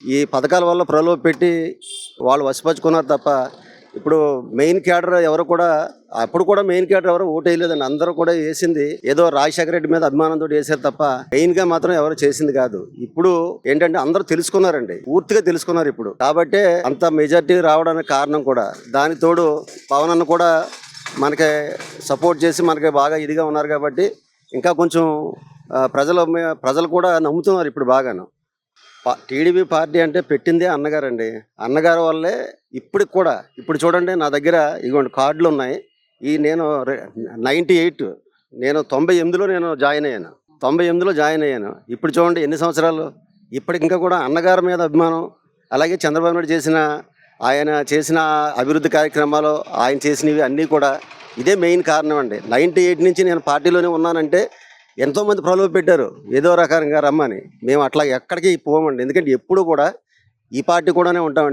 ఈ పథకాల వల్ల ప్రలోభ పెట్టి వాళ్ళు వశపరుచుకున్నారు తప్ప ఇప్పుడు మెయిన్ క్యాడర్ ఎవరు కూడా అప్పుడు కూడా మెయిన్ క్యాడర్ ఎవరు ఓటు వేయలేదండి. అందరూ కూడా వేసింది ఏదో రాజశేఖర రెడ్డి మీద అభిమానంతో వేసారు తప్ప మెయిన్ గా మాత్రం ఎవరు చేసింది కాదు. ఇప్పుడు ఏంటంటే అందరూ తెలుసుకున్నారండి, పూర్తిగా తెలుసుకున్నారు ఇప్పుడు. కాబట్టే అంత మెజార్టీ రావడానికి కారణం కూడా. దానికి తోడు పవన్ అన్న కూడా మనకి సపోర్ట్ చేసి మనకి బాగా ఇదిగా ఉన్నారు కాబట్టి ఇంకా కొంచెం ప్రజలు కూడా నమ్ముతున్నారు ఇప్పుడు బాగాను. టీడీపీ పార్టీ అంటే పెట్టిందే అన్నగారండి. అన్నగారు వల్లే ఇప్పటికి కూడా. ఇప్పుడు చూడండి నా దగ్గర ఇగోండి కార్డులు ఉన్నాయి. నేను 98 నేను 98లో నేను జాయిన్ అయ్యాను. 98లో జాయిన్ అయ్యాను. ఇప్పుడు చూడండి ఎన్ని సంవత్సరాలు. ఇప్పటికి ఇంకా కూడా అన్నగారి మీద అభిమానం. అలాగే చంద్రబాబు నాయుడు ఆయన చేసిన అభివృద్ధి కార్యక్రమాలు, ఆయన చేసినవి అన్నీ కూడా ఇదే మెయిన్ కారణం అండి. 98 నుంచి నేను పార్టీలోనే ఉన్నానంటే ఎంతోమంది ప్రలోభ పెట్టారు ఏదో రకంగా రమ్మని. మేము అట్లా ఎక్కడికి పోమండి. ఎందుకంటే ఎప్పుడు కూడా ఈ పార్టీ కూడానే ఉంటామండి.